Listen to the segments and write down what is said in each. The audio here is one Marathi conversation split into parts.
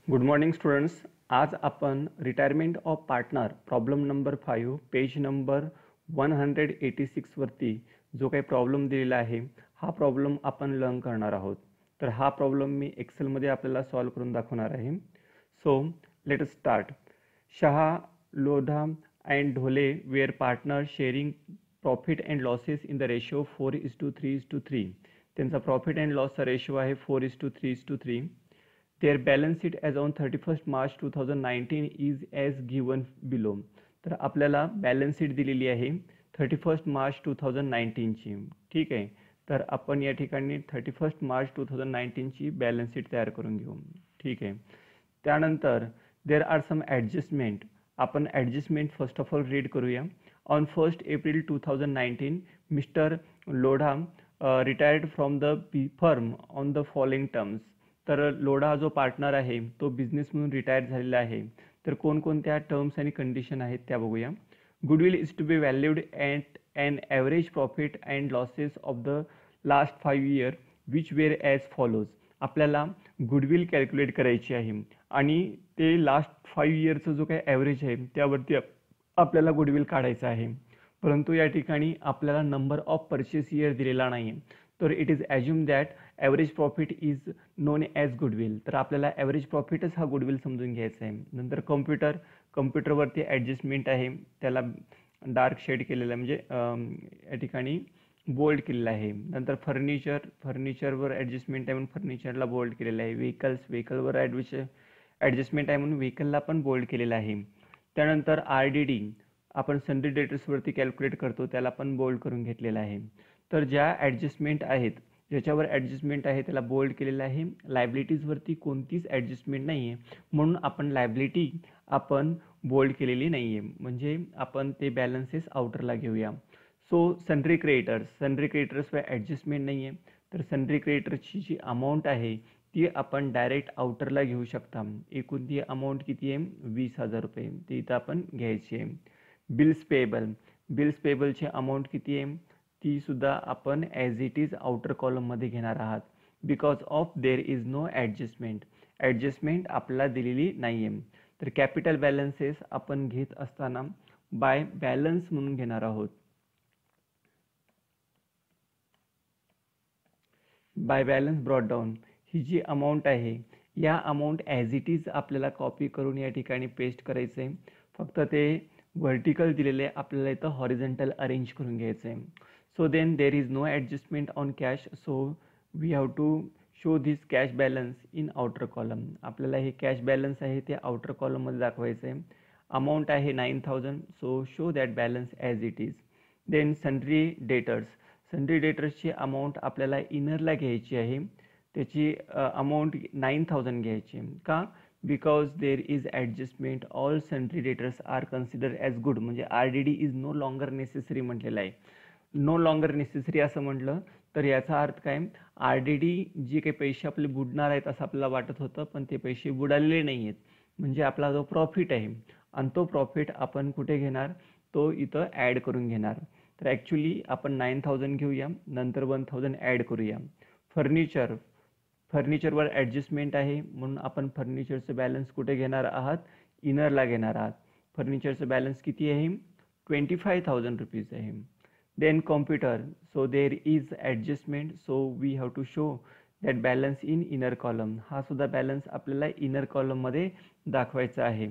Good morning students. आज आपण retirement of partner problem number 5 page number 186 वरती जो काही प्रॉब्लेम दिलेला आहे हा प्रॉब्लेम आपण लर्न करणार आहोत. तर हा प्रॉब्लेम मी एक्सेलमध्ये आपल्याला सॉल्व करून दाखवणार आहे. So let us start. Shah, Lodha and Dhole were partner sharing profit and losses in the ratio 4:3:3. त्यांचा प्रॉफिट अँड लॉसचा रेशो आहे 4:3:3. Their balance sheet as on 31st March 2019 is as given below. तर आपल्याला बॅलन्स शीट दिलेली आहे 31st मार्च 2019 ची. ठीक आहे, तर आपण या ठिकाणी 31st मार्च 2019 ची बॅलन्स शीट तयार करून घेऊ. ठीक आहे, त्यानंतर देर आर सम ॲडजस्टमेंट. आपण adjustment first of all read करूया. On 1st April 2019 mister Lodha retired from the firm on the following terms. तर लोढा जो पार्टनर आहे तो बिझनेस म्हणून रिटायर झालेला आहे. तर कोणकोणत्या टर्म्स आणि कंडिशन आहेत त्या बघूया. Goodwill is to be valued at an average profit and losses of the last 5 years which were as follows. आपल्याला गुडविल कॅल्क्युलेट करायची आहे आणि ते लास्ट 5 yearsचा जो काही ॲव्हरेज आहे त्यावरती आपल्याला गुडविल काढायचं आहे. परंतु या ठिकाणी आपल्याला नंबर ऑफ परचेस इयर दिलेला नाही आहे. तर it is assume that average profit is known as goodwill. तर आपल्याला ॲव्हरेज प्रॉफिटच हा गुडविल समजून घ्यायचा आहे. नंतर कम्प्युटरवरती ॲडजस्टमेंट आहे, त्याला डार्क शेड केलेलं आहे, म्हणजे या ठिकाणी बोल्ड केलेलं आहे. नंतर फर्निचरवर ॲडजस्टमेंट आहे म्हणून फर्निचरला बोल्ड केलेलं आहे. व्हेकलवर ॲडजस्टमेंट आहे म्हणून व्हेकलला पण बोल्ड केलेलं आहे. त्यानंतर RDD आपण सन्ड्री डेटर्सवरती कॅल्क्युलेट करतो त्याला पण बोल्ड करून घेतलेलं आहे. तर ज्या ॲडजस्टमेंट आहेत, ज्याच्यावर ॲडजस्टमेंट आहे त्याला बोल्ड केलेलं आहे. लायबिलिटीजवरती कोणतीच ॲडजस्टमेंट नाही आहे म्हणून आपण लायबिलिटी आपण बोल्ड केलेली नाही आहे, म्हणजे आपण ते बॅलन्सेस आउटरला घेऊया. सो सन्ड्री क्रेडिटर्सवर ॲडजस्टमेंट नाही आहे, तर सन्ड्री क्रेडिटर्सची जी अमाऊंट आहे ती आपण डायरेक्ट आउटरला घेऊ शकता. एकूण ती अमाऊंट किती आहे 20,000 रुपये, ती इथं आपण घ्यायची आहे. बिल्स पेबलची अमाऊंट किती आहे ती सुद्धा आपण ॲज इट इज आउटर कॉलममध्ये घेणार आहात. Because of there is no adjustment आपल्याला दिलेली नाही आहे. तर कॅपिटल बॅलन्सेस आपण घेत असताना बाय बॅलन्स म्हणून घेणार आहोत. बाय बॅलन्स ब्रॉट डाऊन ही जी अमाऊंट आहे या अमाऊंट ॲज इट इज आपल्याला कॉपी करून या ठिकाणी पेस्ट करायचं आहे. फक्त ते व्हर्टिकल दिलेले आपल्याला इथं हॉरिझॉन्टल अरेंज करून घ्यायचं आहे. So then there is no adjustment on cash, so we have to show this cash balance in outer column. आपल्याला हे कॅश बॅलन्स आहे ते आउटर कॉलममध्ये दाखवायचं आहे. अमाऊंट आहे 9,000, so show that balance as it is. Then sundry डेटर्सची अमाऊंट आपल्याला इनरला घ्यायची आहे. त्याची अमाऊंट 9,000 घ्यायची. का? Because there is adjustment all sundry debtors are consider as good, म्हणजे RDD is no longer necessary म्हटलेलं आहे. नो लॉंगर नेसेसरी असं म्हटलं तर याचा अर्थ काय, RDD जे काही पैसे आपले बुडणार आहेत असं आपल्याला वाटत होतं पण ते पैसे बुडालेले नाही आहेत, म्हणजे आपला जो प्रॉफिट आहे आणि तो प्रॉफिट आपण कुठे घेणार, तो इथं ॲड करून घेणार. तर ॲक्च्युली आपण 9,000 घेऊया, नंतर 1,000 ॲड करूया. फर्निचरवर ॲडजस्टमेंट आहे म्हणून आपण फर्निचरचं बॅलन्स कुठे घेणार आहात, इनरला घेणार आहात. फर्निचरचं बॅलन्स किती आहे 25,000 रुपीज आहे. Then computer, so there is adjustment, so we have to show that balance in inner column. हा सुद्धा बॅलन्स आपल्याला इनर कॉलममध्ये दाखवायचा आहे.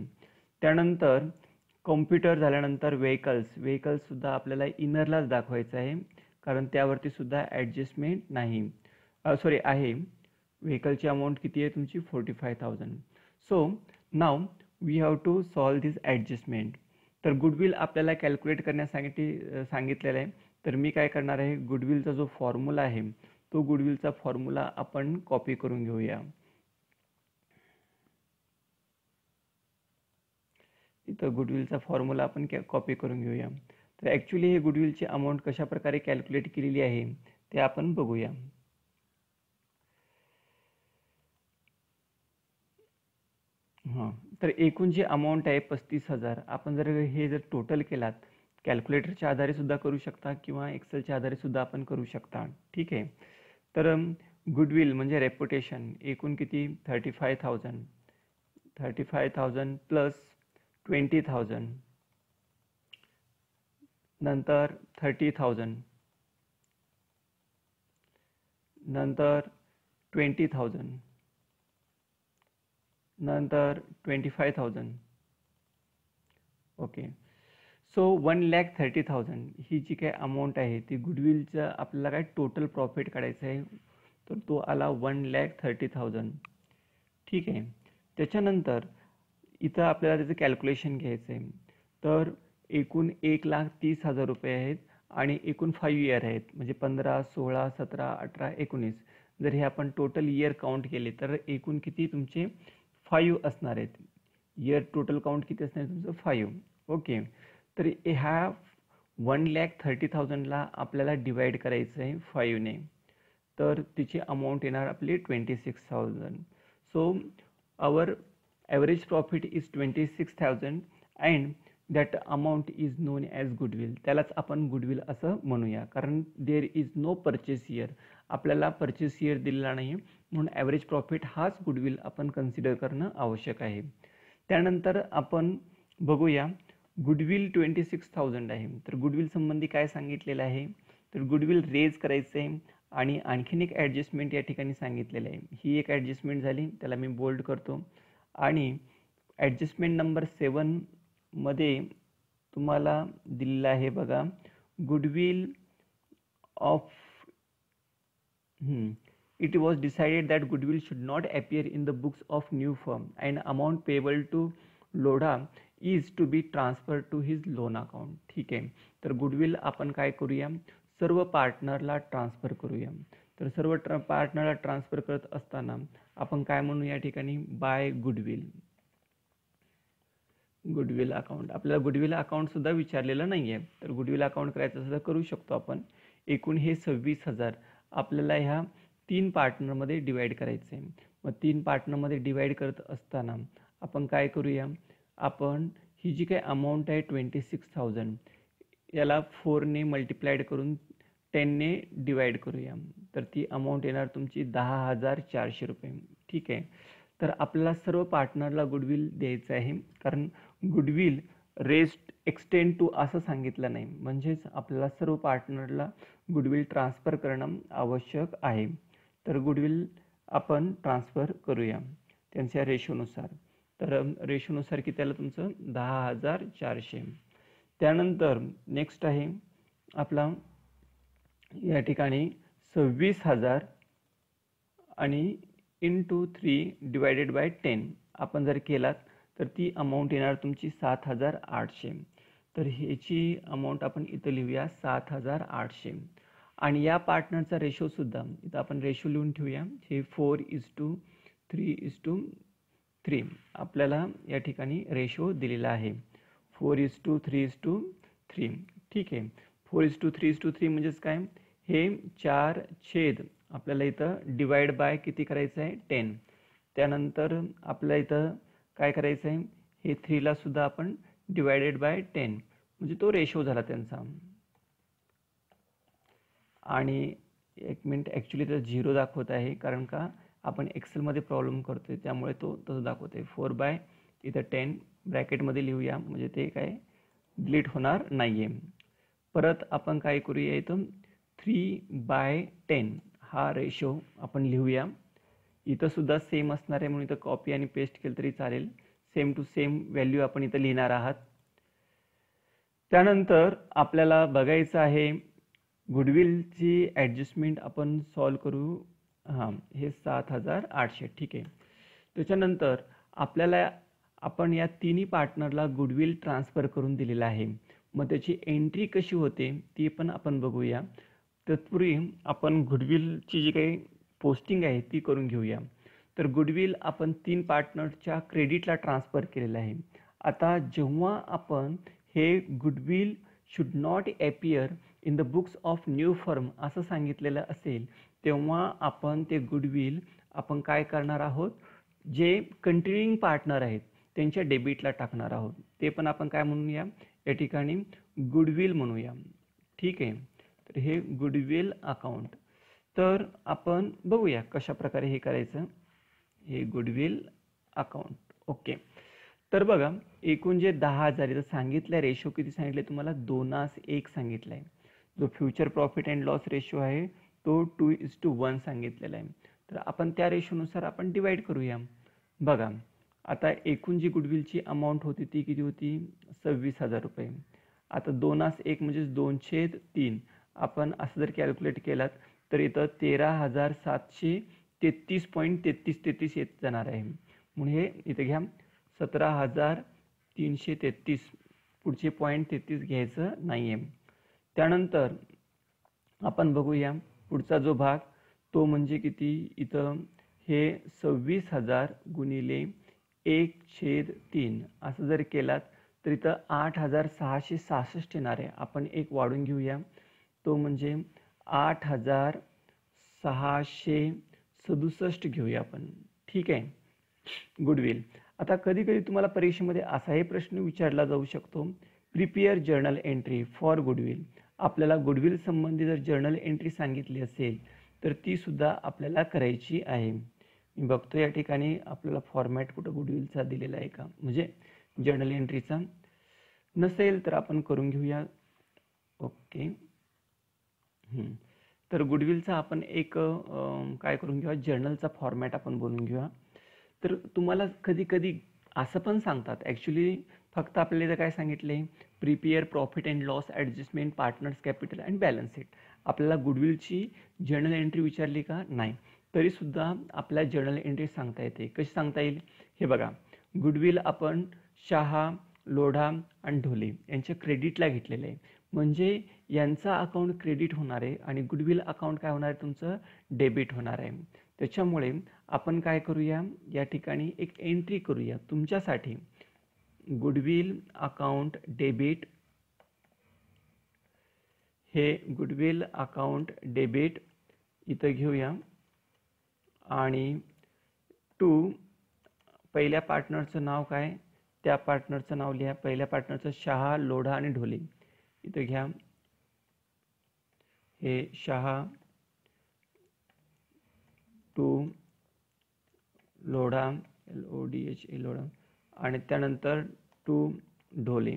त्यानंतर कॉम्प्युटर झाल्यानंतर व्हेकल्ससुद्धा आपल्याला इनरलाच दाखवायचं आहे कारण त्यावरती सुद्धा ॲडजस्टमेंट नाही, सॉरी आहे. व्हेकलची अमाऊंट किती आहे तुमची 45,000. So now we have to solve this adjustment. तर गुडविल आपल्याला कॅल्क्युलेट करण्यासाठी सांगितलेलं आहे. तर मी काय करणार आहे, गुडविलचा जो फॉर्म्युला आहे तो गुडविलचा फॉर्म्युला आपण कॉपी करून घेऊया. इथं गुडविलचा फॉर्म्युला आपण कॉपी करून घेऊया. तर ॲक्च्युली हे गुडविलची अमाऊंट कशा प्रकारे कॅल्क्युलेट केलेली आहे ते आपण बघूया. हां, तर एकूण जी अमाऊंट आहे 35,000. आपण जर टोटल केलात कॅल्क्युलेटरच्या आधारे सुद्धा करू शकता किंवा एक्सेलच्या आधारे सुद्धा आपण करू शकता. ठीक आहे, तर गुडविल म्हणजे रेप्युटेशन एकूण किती 35,000. 35,000 प्लस 20,000, नंतर 30,000, नंतर 20,000, नंतर 25,000. ओके. सो 1,30,000 ही जी काय अमाऊंट आहे ती गुडविलचा आपल्याला काय टोटल प्रॉफिट काढायचं आहे, तर तो आला 1,30,000. ठीक आहे. त्याच्यानंतर इथं आपल्याला त्याचं कॅल्क्युलेशन घ्यायचं आहे. तर एकूण 1,30,000 रुपये आहेत आणि एकूण 5 इयर आहेत, म्हणजे 15, 16, 17, 18, 19. जर हे आपण टोटल इयर काउंट केले तर एकूण किती तुमचे 5 असणार आहेत. इयर टोटल काउंट किती असणार आहे तुमचं 5. ओके. तर ह्या 1,30,000ला आपल्याला डिवाइड करायचं आहे 5ने, तर तिची अमाऊंट येणार आपली 26,000. So our average profit is 26,000 and that amount is known as goodwill. त्यालाच आपण गुडविल असं म्हणूया, कारण there is no purchase year. आपल्याला परचेस इयर दिलेला नाही, म्हणून ॲव्हरेज प्रॉफिट हाच गुडविल आपण कन्सिडर करणं आवश्यक आहे. त्यानंतर आपण बघूया गुडविल 26,000 आहे. तर गुडविल संबंधी काय सांगितलेलं आहे, तर गुडविल रेज करायचं आहे आणि आणखीन एक ॲडजस्टमेंट या ठिकाणी सांगितलेलं आहे. ही एक ॲडजस्टमेंट झाली, त्याला मी बोल्ड करतो. आणि ॲडजस्टमेंट नंबर 7 मध्ये तुम्हाला दिलेलं आहे बघा, goodwill of it was decided that goodwill should not appear in the books of new firm and amount payable to Lodha is to be transferred to his loan account. ठीक आहे. तर गुडविल आपण काय करूया, सर्व पार्टनरला ट्रान्सफर करूया. तर सर्व पार्टनरला ट्रान्सफर करत असताना आपण काय म्हणू या ठिकाणी, बाय गुडविल. गुडविल अकाउंट, आपल्याला गुडविल अकाउंट सुद्धा विचारलेलं नाही आहे, तर गुडविल अकाउंट करायचं सुद्धा करू शकतो आपण. एकूण हे 26,000 आपल्याला ह्या 3 पार्टनरमध्ये डिवाइड करायचं आहे. मग 3 पार्टनरमध्ये डिवाइड करत असताना आपण काय करूया, आपण ही जी काही अमाऊंट आहे 26,000 याला 4ने मल्टिप्लाइड करून 10ने डिवाइड करूया. तर ती अमाऊंट येणार तुमची 10,400 रुपये. ठीक आहे. तर आपल्याला सर्व पार्टनरला गुडविल द्यायचं आहे, कारण गुडविल रेस्ट एक्सटेंड टू असं सांगितलं नाही, म्हणजेच आपल्याला सर्व पार्टनरला गुडविल ट्रान्सफर करणं आवश्यक आहे. तर गुडविल आपण ट्रान्सफर करूया त्यांच्या रेशोनुसार. तर रेशोनुसार किती आलं तुमचं 10,400. त्यानंतर नेक्स्ट आहे आपला या ठिकाणी 26,000 आणि इंटू 3 डिवायडेड बाय 10 आपण जर केलात तर ती अमाऊंट येणार तुमची 7,800. तर ह्याची अमाऊंट आपण इथं लिहूया 7,800. आणि या पार्टनरचा रेशोसुद्धा इथं आपण रेशो लिहून ठेवूया, हे 4:3:3 आपल्याला या ठिकाणी रेशो दिलेला आहे, 4:3:3. ठीक आहे. 4:3:3 म्हणजेच काय, हे 4 आपल्याला इथं डिवाइड बाय किती करायचं आहे 10. त्यानंतर आपल्याला इथं काय करायचं आहे, हे 3ला सुद्धा आपण डिवायडेड बाय 10, म्हणजे तो रेशो झाला त्यांचा. आणि एक मिनिट, ॲक्च्युली तर 0 दाखवत आहे, कारण का आपण एक्सेलमध्ये प्रॉब्लेम करतोय त्यामुळे तो तसं दाखवत आहे. 4 इथं 10 ब्रॅकेटमध्ये लिहूया, म्हणजे ते काय डिलीट होणार नाही आहे. परत आपण काय करूया, इथं 3/10 हा रेशो आपण लिहूया. इथं सुद्धा सेम असणार आहे, म्हणून इथं कॉपी आणि पेस्ट केलं तरी चालेल. सेम टू सेम व्हॅल्यू आपण इथं लिहिणार आहात. त्यानंतर आपल्याला बघायचं आहे गुडविलची ॲडजस्टमेंट आपण सॉल्व करू. हां, हे 7,800. ठीक आहे. त्याच्यानंतर आपल्याला आपण या तिन्ही पार्टनरला गुडविल ट्रान्सफर करून दिलेला आहे. मग त्याची एंट्री कशी होते ती पण आपण बघूया. तत्पूर्वी आपण गुडविलची जी काही पोस्टिंग आहे ती करून घेऊया. तर गुडविल आपण 3 पार्टनरच्या क्रेडिटला ट्रान्सफर केलेलं आहे. आता जेव्हा आपण हे goodwill should not appear in the books of new firm असं सांगितलेलं असेल, तेव्हा आपण ते गुडविल आपण काय करणार आहोत, जे कंटिन्युइंग पार्टनर आहेत त्यांच्या डेबिटला टाकणार आहोत. ते पण आपण काय म्हणूया या ठिकाणी, गुडविल म्हणूया. ठीक आहे. तर हे गुडविल अकाउंट. तर आपण बघूया कशा प्रकारे हे करायचं. हे गुडविल अकाउंट. ओके. तर बघा एकूण जे 10,000 इथं सांगितलं रेशो किती सांगितले तुम्हाला 2:1 सांगितलं आहे. जो future profit and loss ratio आहे तो 2:1 सांगितलेला आहे. तर आपण त्या रेशोनुसार आपण डिवाइड करूया. बघा आता एकूण जी गुडविलची अमाऊंट होती ती किती होती 26,000 रुपये. आता 2:1 म्हणजे 2/3 आपण असं जर कॅल्क्युलेट केलात तर इथं 13,733.3333 येत जाणार आहे. म्हणून हे इथे घ्या 17,333 पुढचे 0.33 घ्यायचं नाही आहे. त्यानंतर आपण बघूया पुढचा जो भाग तो म्हणजे किती इथं हे 26,000 गुणिले 1/3 असं जर केलात तर इथं 8,666 येणार आहे. आपण एक वाढून घेऊया तो म्हणजे 8,667 घेऊया आपण. ठीक आहे. गुडविल. आता कधी कधी तुम्हाला परीक्षेमध्ये असाही प्रश्न विचारला जाऊ शकतो prepare journal entry for goodwill. आपल्याला गुडविल संबंधी जर जर्नल एंट्री सांगितली असेल तर ती सुद्धा आपल्याला करायची आहे. मी बघतो या ठिकाणी आपल्याला फॉर्मॅट कुठं गुडविलचा दिलेला आहे का, म्हणजे जर्नल एंट्रीचा नसेल तर आपण करून घेऊया. ओके. तर गुडविलचा आपण एक काय करून घेऊया जर्नलचा फॉर्मॅट आपण बनवून घेऊया. तर तुम्हाला कधी कधी असं पण सांगतात ॲक्च्युली फक्त आपल्याला इथं काय सांगितले prepare profit and loss adjustment partners capital and balance sheet. आपल्याला गुडविलची जर्नल एंट्री विचारली का नाही तरीसुद्धा आपल्याला जर्नल एंट्री सांगता येते. कशी सांगता येईल हे बघा. गुडविल आपण शहा लोढा आणि ढोले यांच्या क्रेडिटला घेतलेलं आहे म्हणजे यांचा अकाउंट क्रेडिट होणार आहे आणि गुडविल अकाउंट काय होणार आहे तुमचं डेबिट होणार आहे. त्याच्यामुळे आपण काय करूया या ठिकाणी एक एंट्री करूया तुमच्यासाठी गुडविल अकाउंट डेबिट. हे गुडविल अकाउंट डेबिट इथं घेऊया आणि पहिल्या पार्टनरचं नाव काय त्या पार्टनरचं नाव लिहा. पहिल्या पार्टनरचं शहा लोढा आणि ढोले इथं घ्या. हे शहा लोढा LODHA लोढा आणि त्यानंतर ढोले.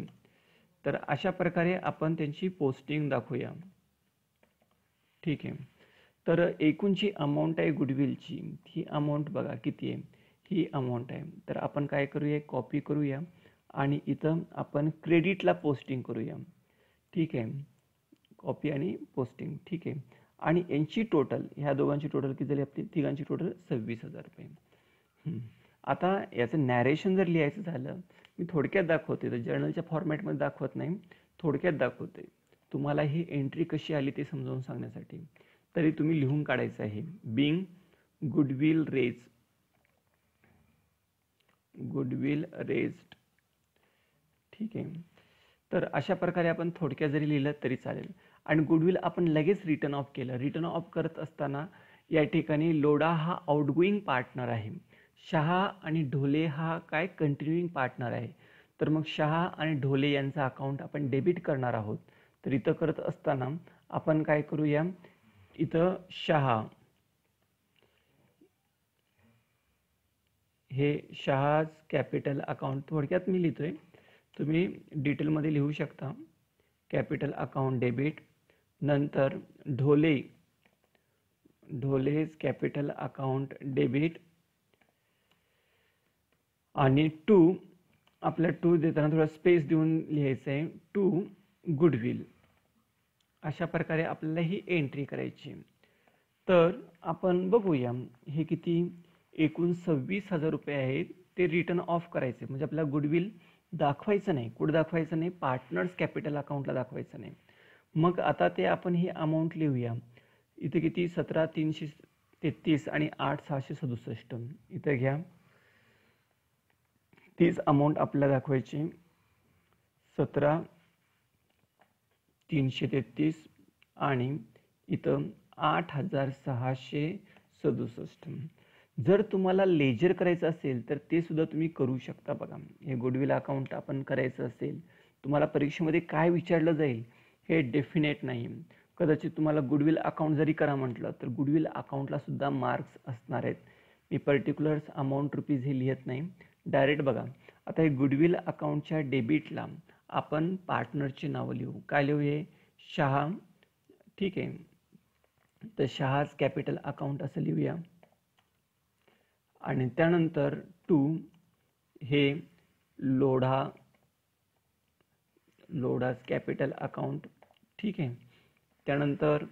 तर अशा प्रकारे आपण त्यांची पोस्टिंग दाखवूया. ठीक आहे. तर एकूण जी अमाऊंट आहे गुडविलची ही अमाऊंट बघा किती आहे ही अमाऊंट आहे. तर आपण काय करूया कॉपी करूया आणि इथं आपण क्रेडिटला पोस्टिंग करूया. ठीक आहे. कॉपी आणि पोस्टिंग. ठीक आहे. आणि यांची टोटल ह्या दोघांची टोटल किती झाली आपली तिघांची टोटल 26,000 रुपये. आता याचं नॅरेशन जर लिहायचं झालं मी थोडक्यात दाखवते तर जर्नलच्या फॉर्मॅटमध्ये दाखवत नाही थोडक्यात दाखवते तुम्हाला ही एंट्री कशी आली ते समजावून सांगण्यासाठी. तरी तुम्ही लिहून काढायचं आहे बिंग गुडविल रेज्ड. ठीक आहे. तर अशा प्रकारे आपण थोडक्यात जरी लिहिलं तरी चालेल. आणि गुडविल आपण लगेच रिटर्न ऑफ केलं. रिटर्न ऑफ करत असताना या ठिकाणी लोढा हा आउटगोईंग पार्टनर आहे शहा आणि ढोले हा काय कंटिन्युइंग पार्टनर आहे. तर मग शहा आणि ढोले यांचा अकाउंट आपण डेबिट करणार आहोत. तर इथं करत असताना आपण काय करूया इथं शहा हे शहाज कॅपिटल अकाउंट थोडक्यात मी लिहितोय तुम्ही डिटेलमध्ये लिहू शकता. कॅपिटल अकाउंट डेबिट नंतर ढोलेज कॅपिटल अकाउंट डेबिट आणि आपल्या देताना थोडा स्पेस देऊन लिहायचं आहे गुडविल. अशा प्रकारे आपल्याला ही एंट्री करायची. तर आपण बघूया हे किती एकूण 26,000 रुपये आहेत ते रिटर्न ऑफ करायचे म्हणजे आपल्याला गुडविल दाखवायचं नाही. कुठं दाखवायचं नाही पार्टनर्स कॅपिटल अकाउंटला दाखवायचं नाही. मग आता ते आपण ही अमाऊंट लिहूया. इथे किती 17,333 आणि 8,667 इथे घ्या. तीच अमाऊंट आपल्याला दाखवायची 17,333 आणि इथं 8,667. जर तुम्हाला लेजर करायचं असेल तर ते सुद्धा तुम्ही करू शकता. बघा हे गुडविल अकाउंट आपण करायचं असेल तुम्हाला परीक्षेमध्ये काय विचारलं जाईल हे डेफिनेट नाही. कदाचित तुम्हाला गुडविल अकाउंट जरी करा म्हटलं तर गुडविल अकाउंटला सुद्धा मार्क्स असणार आहेत. मी पर्टिक्युलर्स अमाऊंट रुपीज हे लिहित नाही डायरेक्ट बघा, आता हे गुडविल अकाउंटच्या डेबिटला आपण पार्टनरची नावं लिहू. काय लिहू? हे शहा. ठीक आहे, तर शहाज कॅपिटल अकाउंट असं लिहूया. आणि त्यानंतर 2 हे लोढाज कॅपिटल अकाउंट. ठीक आहे, त्यानंतर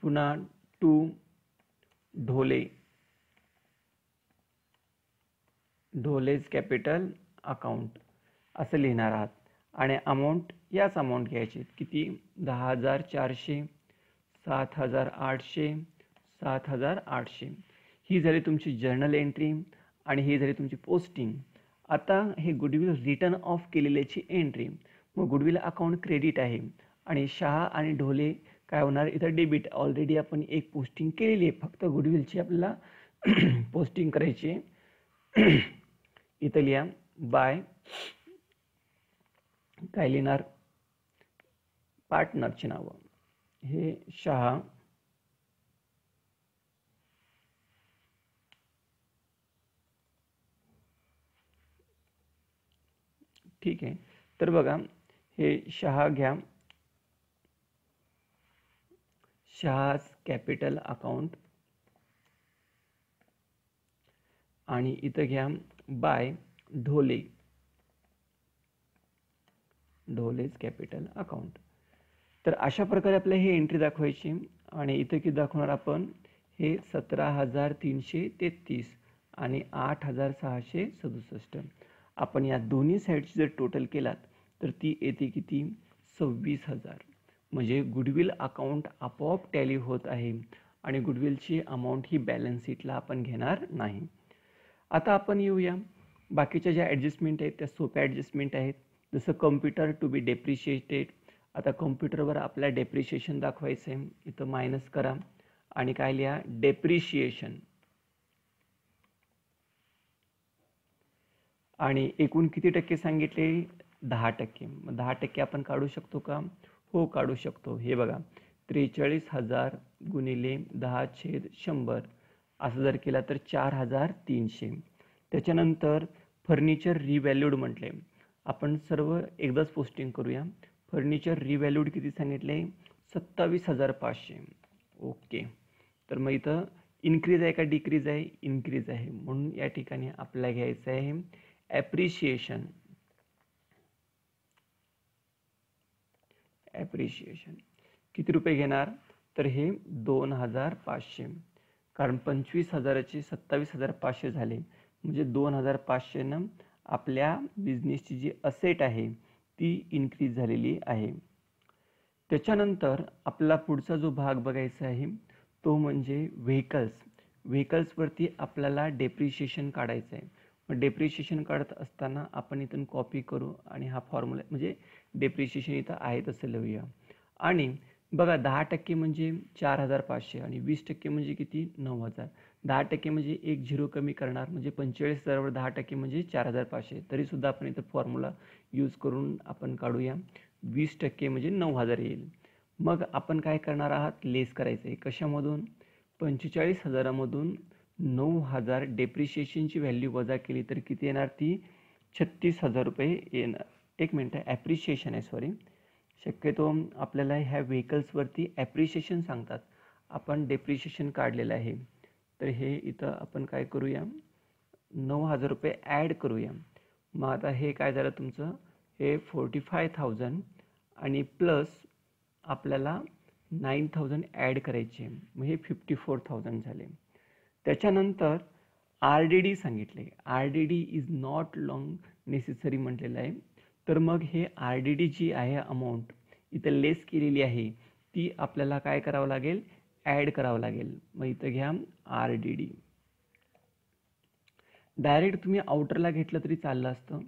पुन्हा 2 ढोलेज कॅपिटल अकाउंट असं लिहिणार आहात. आणि अमाऊंट याच अमाऊंट घ्यायची. किती? 10,400, 7,800, 7,800. ही झाली तुमची जर्नल एंट्री आणि ही झाली तुमची पोस्टिंग. आता हे गुडविल रिटर्न ऑफ केलेल्याची एंट्री. मग गुडविल अकाउंट क्रेडिट आहे आणि शहा आणि ढोले काय होणार? इथं डेबिट. ऑलरेडी आपण एक पोस्टिंग केलेली आहे, फक्त गुडविलची आपल्याला पोस्टिंग करायची आहे. इथं लिहा बाय, काय लिहिणार? पार्टनरची नावं. हे शहा, ठीक आहे. तर बघा, हे शहा घ्या, शहाज कॅपिटल अकाउंट. आणि इथं घ्या बाय ढोलेज कॅपिटल अकाउंट. तर अशा प्रकारे आपल्याला ही एंट्री दाखवायची. आणि इथं किती दाखवणार आपण? हे 17,333 आणि 8,667. आपण या दोन्ही साईडची जर टोटल केलात तर ती येते किती? 26,000. म्हणजे गुडविल अकाउंट आपोआप टॅली होत आहे आणि गुडविलची अमाऊंट ही बॅलन्स शीटला आपण घेणार नाही. आता आपण येऊया बाकीच्या ज्या ॲडजस्टमेंट आहेत त्या सोप्या ॲडजस्टमेंट आहेत. जसं कम्प्युटर टू बी डेप्रिशिएटेड. आता कम्प्युटरवर आपल्या डेप्रिशिएशन दाखवायचं आहे. इथं मायनस करा आणि काय लिहा? डेप्रिशिएशन. आणि एकूण किती टक्के सांगितले? 10%. मग 10% आपण काढू शकतो का? हो, काढू शकतो. हे बघा, 43,000 गुणिले 10/100 असं जर केला तर 4,300. त्याच्यानंतर फर्निचर रिव्हॅल्यूड म्हटले. आपण सर्व एकदाच पोस्टिंग करूया. फर्निचर रिव्हॅल्यूड किती सांगितले? 27,500. ओके. तर मग इथं इन्क्रीज आहे का डिक्रीज आहे? इन्क्रीज आहे. म्हणून या ठिकाणी आपल्याला घ्यायचं आहे ॲप्रिशिएशन. किती रुपये घेणार? तर हे 2,500. कारण 25,000चे 27,500 झाले, म्हणजे 2,500 आपल्या बिझनेसची जी असेट आहे ती इन्क्रीज झालेली आहे. त्याच्यानंतर आपला पुढचा जो भाग बघायचा आहे तो म्हणजे व्हेकल्सवरती आपल्याला डेप्रिशिएशन काढायचं आहे. मग डेप्रिशिएशन काढत असताना आपण इथून कॉपी करू आणि हा फॉर्म्युला म्हणजे डेप्रिशिएशन इथं आहे तसं लिहूया. आणि बघा, 10% म्हणजे 4,500 आणि 20% म्हणजे किती? 9,000. 10% म्हणजे एक झिरो कमी करणार, म्हणजे 45,000वर 10% म्हणजे 4,500. तरीसुद्धा आपण इथं फॉर्म्युला यूज करून आपण काढूया. 20% म्हणजे 9,000 येईल. मग आपण काय करणार आहात? लेस करायचं आहे. कशामधून? 45,000मधून 9,000 डेप्रिशिएशनची व्हॅल्यू वजा केली तर किती येणार? ती 36,000 रुपये येणार. एक मिनटं, ॲप्रिशिएशन आहे, सॉरी. शक्यतो आपल्याला ह्या व्हेकल्सवरती ॲप्रिशिएशन सांगतात. आपण डेप्रिशिएशन काढलेलं आहे. तर हे इथं आपण काय करूया? 9,000 रुपये ॲड करूया. मग आता हे काय झालं तुमचं? हे 45,000 आणि प्लस आपल्याला 9,000 ॲड करायचे, मग हे 54,000 झाले. त्याच्यानंतर RDD सांगितले. RDD is not long necessary म्हटलेलं आहे. तर मग हे RDD जी आहे अमाऊंट इथं लेस केलेली आहे ती आपल्याला काय करावं लागेल? ॲड करावं लागेल. मग इथं घ्या RDD. डायरेक्ट तुम्ही आउटरला घेतलं तरी चाललं असतं,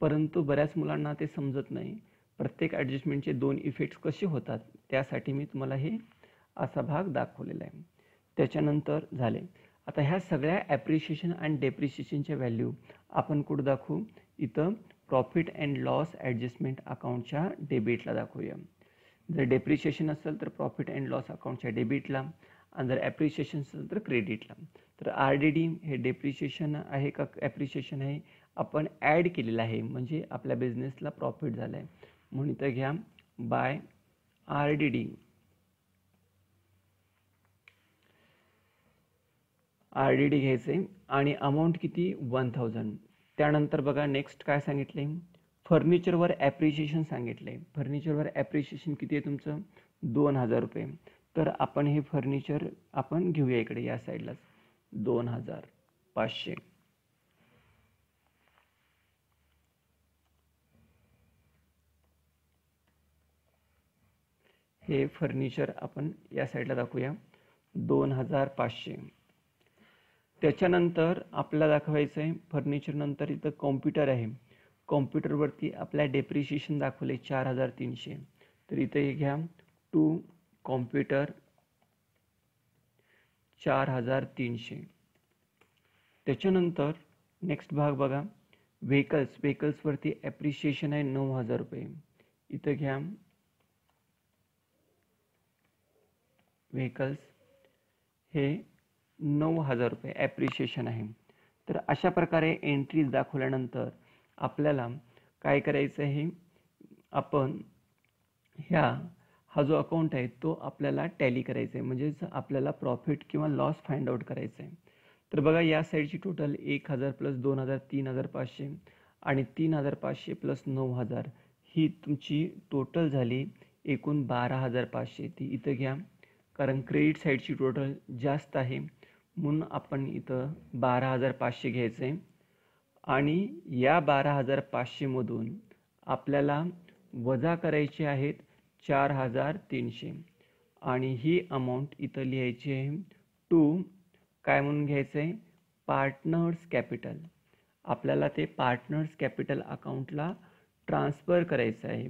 परंतु बऱ्याच मुलांना ते समजत नाही. प्रत्येक ॲडजस्टमेंटचे 2 इफेक्ट्स कसे होतात त्यासाठी मी तुम्हाला हे असा भाग दाखवलेला आहे. त्याच्यानंतर झाले. आता ह्या सगळ्या ॲप्रिशिएशन आणि डेप्रिशिएशनच्या व्हॅल्यू आपण कुठं दाखवू? इथं प्रॉफिट अँड लॉस ॲडजस्टमेंट अकाउंटच्या डेबिटला दाखवूया. जर डेप्रिशिएशन असेल तर प्रॉफिट अँड लॉस अकाउंटच्या डेबिटला आणि जर ॲप्रिशिएशन असेल तर क्रेडिटला. तर RDD हे डेप्रिशिएशन आहे का ॲप्रिशिएशन आहे, आपण ॲड केलेलं आहे म्हणजे आपल्या बिझनेसला प्रॉफिट झाला आहे म्हणून इथं घ्या बाय RDD. RDD घ्यायचे आणि अमाऊंट किती 1000. त्यानंतर बघा नेक्स्ट काय सांगितले, फर्निचरवर ॲप्रिशिएशन सांगितले. फर्निचरवर ॲप्रिशिएशन किती आहे तुमचं 2000 रुपये. तर आपण हे फर्निचर आपण घेऊया इकडे या साईडलाच 2500. हे फर्निचर आपण या साईडला दाखवूया 2500. त्याच्यानंतर आपल्याला दाखवायचं आहे फर्निचर नंतर इथं कॉम्प्युटर आहे. कॉम्प्युटरवरती आपल्या डेप्रिशिएशन दाखवले 4300. तर इथे हे घ्या टू कॉम्प्युटर 4300. त्याच्यानंतर नेक्स्ट भाग बघा व्हेकल्सवरती ॲप्रिशिएशन आहे 9000 रुपये. इथं घ्या व्हेकल्स हे 9000 रुपये ॲप्रिशिएशन आहे. तर अशा प्रकारे एंट्रीज दाखवल्यानंतर आपल्याला काय करायचं आहे, आपण हा जो अकाउंट आहे तो आपल्याला टॅली करायचा आहे म्हणजेच आपल्याला प्रॉफिट किंवा लॉस फाइंड आउट करायचं आहे. तर बघा या साईडची टोटल 1000 प्लस 2000 3500 आणि 3500 प्लस 9000 ही तुमची टोटल झाली एकूण 12500. ती इथं घ्या कारण क्रेडिट साईडची टोटल जास्त आहे म्हणून आपण इथं 12500 घ्यायचे आणि या 12500 मधून आपल्याला वजा करायचे आहेत 4300 आणि ही अमाऊंट इथं लिहायची आहे टू काय म्हणून घ्यायचं आहे पार्टनर्स कॅपिटल. आपल्याला ते पार्टनर्स कॅपिटल अकाउंटला ट्रान्सफर करायचं आहे.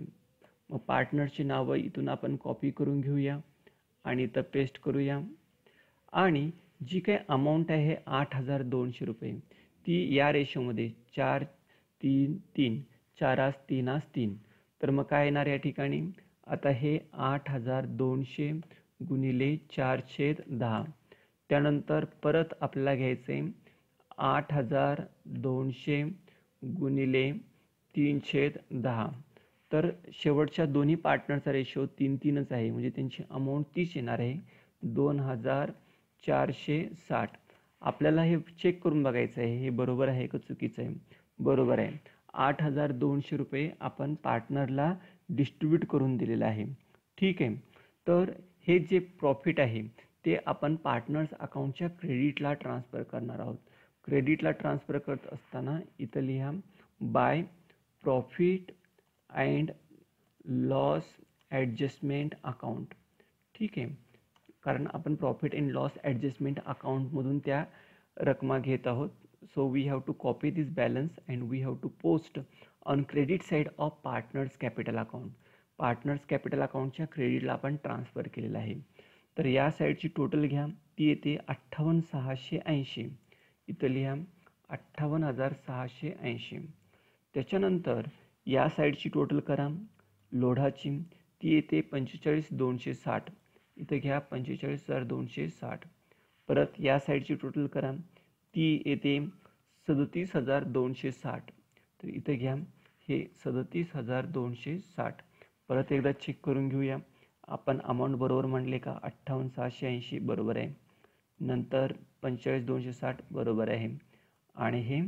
मग पार्टनरची नावं इथून आपण कॉपी करून घेऊया आणि इथं पेस्ट करूया आणि जी काही अमाऊंट आहे 8200 रुपये ती या रेशोमध्ये 4 3 3 4 3 3. तर मग काय येणार या ठिकाणी आता हे 8200 गुणिले 4/10. त्यानंतर परत आपल्याला घ्यायचे 8200 गुणिले 3/10. तर शेवटच्या दोन्ही पार्टनरचा रेशो 3-3च आहे म्हणजे त्यांची अमाऊंट तीच येणार आहे 2460. आपल्याला हे चेक करून बघायचं आहे हे बरोबर आहे का चुकीचं आहे. बरोबर आहे. 8200 रुपये आपण पार्टनरला डिस्ट्रीब्यूट करून दिलेलं आहे. ठीक आहे. तर हे जे प्रॉफिट आहे ते आपण पार्टनर्स अकाउंटच्या क्रेडिटला ट्रान्सफर करणार आहोत. क्रेडिटला ट्रान्सफर करत असताना इथं लिहा by profit and loss adjustment account. ठीक आहे कारण आपण प्रॉफिट अँड लॉस ॲडजस्टमेंट अकाउंटमधून त्या रकमा घेत आहोत. So we have to copy this balance and we have to post on credit side of partners capital account. Partners capital अकाउंटच्या क्रेडिटला आपण ट्रान्सफर केलेलं आहे. तर या साईडची टोटल घ्या ती येते 58680. इथं लिहा 58680. त्याच्यानंतर या साईडची टोटल करा लोढाची ती येते 45260. इथं घ्या 45260. परत या साईडची टोटल करा ती येते 37260. तर इथं घ्या हे 37260. परत एकदा चेक करून घेऊया आपण अमाऊंट बरोबर म्हणले का 58680 बरोबर आहे. नंतर 45260 बरोबर आहे आणि हे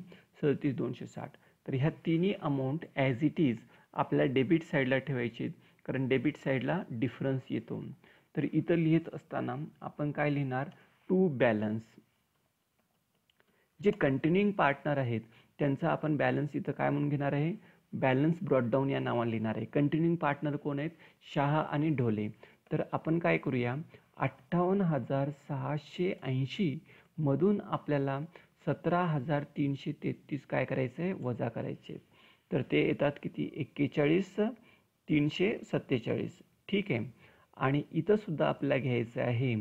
37260. तर ह्या तिन्ही अमाऊंट ॲज इट इज आपल्या डेबिट साईडला ठेवायचे कारण डेबिट साईडला डिफरन्स येतो. तर इथं लिहित असताना आपण काय लिहिणार टू बॅलन्स. जे कंटिन्युइंग पार्टनर आहेत त्यांचा आपण बॅलन्स इथं काय म्हणून घेणार आहे बॅलन्स ब्रॉडडाऊन या नावाने लिहिणार आहे. कंटिन्युइंग पार्टनर कोण आहेत शाह आणि ढोले. तर आपण काय करूया 58680 मधून आपल्याला 17333 काय करायचं आहे वजा करायचे. तर ते येतात किती 41347. ठीक आहे. आणि इथं सुद्धा आपल्याला घ्यायचं आहे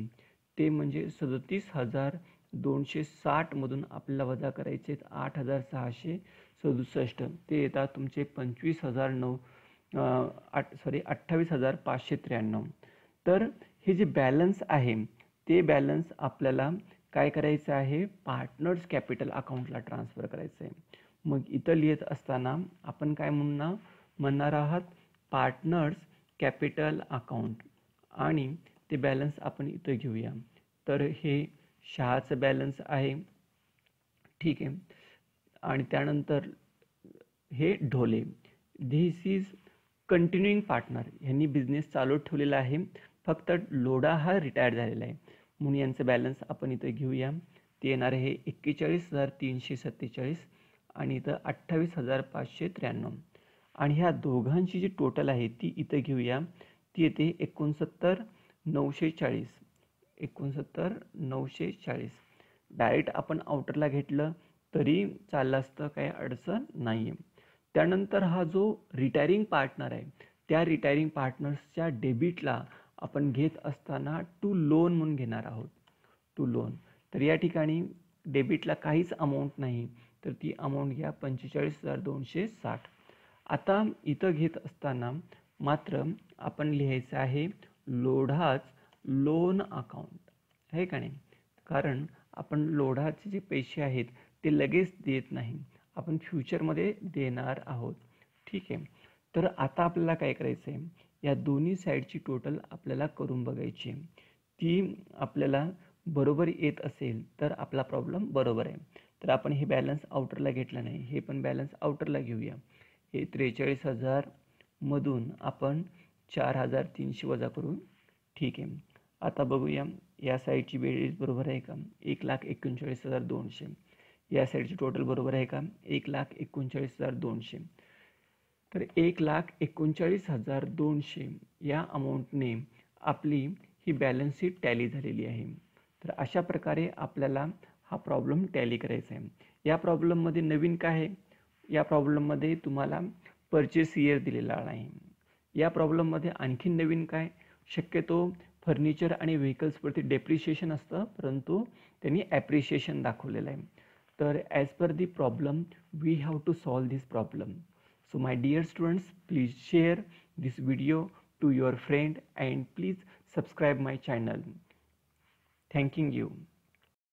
ते म्हणजे 37260 मधून आपल्याला वजा करायचे 8667. ते येतात तुमचे 28593. तर हे जे बॅलन्स आहे ते बॅलन्स आपल्याला काय करायचं आहे, पार्टनर्स कॅपिटल अकाउंटला ट्रान्सफर करायचं आहे. मग इथं लिहित असताना आपण काय म्हणणार आहात, पार्टनर्स कॅपिटल अकाउंट, आणि ते बॅलन्स आपण इथं घेऊया. तर हे शहाचं बॅलन्स आहे, ठीक आहे. आणि त्यानंतर हे ढोले, धिस इज कंटिन्युइंग पार्टनर, यांनी बिझनेस चालू ठेवलेला आहे, फक्त लोढा हा रिटायर झालेला आहे, म्हणून यांचं बॅलन्स आपण इथं घेऊया. ते येणार आहे 41,347 आणि इथं 28,593. आणि ह्या दोघांची जी टोटल आहे ती इथं घेऊया. ती येते 69,940. 69,940. डायरेक्ट आपण आउटरला घेतलं तरी चाललं असतं, काही अडचण नाही आहे. त्यानंतर हा जो रिटायरिंग पार्टनर आहे, त्या रिटायरिंग पार्टनर्सच्या डेबिटला आपण घेत असताना टू लोन म्हणून घेणार आहोत, टू लोन. तर या ठिकाणी डेबिटला काहीच अमाऊंट नाही, तर ती अमाऊंट घ्या 45,260. आता इथं घेत असताना मात्र आपण लिहायचं आहे लोढाच लोन अकाउंट, आहे का नाही, कारण आपण लोढाचे जे पैसे आहेत ते लगेच देत नाही, आपण फ्युचरमध्ये देणार आहोत, ठीक आहे. तर आता आपल्याला काय करायचं आहे, या दोन्ही साईडची टोटल आपल्याला करून बघायची आहे. ती आपल्याला बरोबर येत असेल तर आपला प्रॉब्लेम बरोबर आहे. तर आपण हे बॅलन्स आउटरला घेतला नाही, हे पण बॅलन्स आउटरला घेऊया. हे 43,000 मधून आपण 4,300 वजा करू, ठीक आहे. आता बघूया या साईडची बेरीज बरोबर आहे का, 1,39,200. या साईडची टोटल बरोबर आहे का, 1,39,200. तर 1,39,200 या अमाऊंटने आपली ही बॅलन्स शीट टॅली झालेली आहे. तर अशा प्रकारे आपल्याला हा प्रॉब्लेम टॅली करायचा आहे. या प्रॉब्लेममध्ये नवीन काय आहे, या प्रॉब्लेममध्ये तुम्हाला परचेस इयर दिलेला नाही. या प्रॉब्लेममध्ये आणखी नवीन काय, शक्यतो फर्निचर आणि व्हेकल्सवरती डेप्रिशिएशन असतं, परंतु त्यांनी ॲप्रिशिएशन दाखवलेलं आहे. तर as per the problem we have to solve this problem. So my dear students, please share this video to your friend and please subscribe my channel. Thanking you.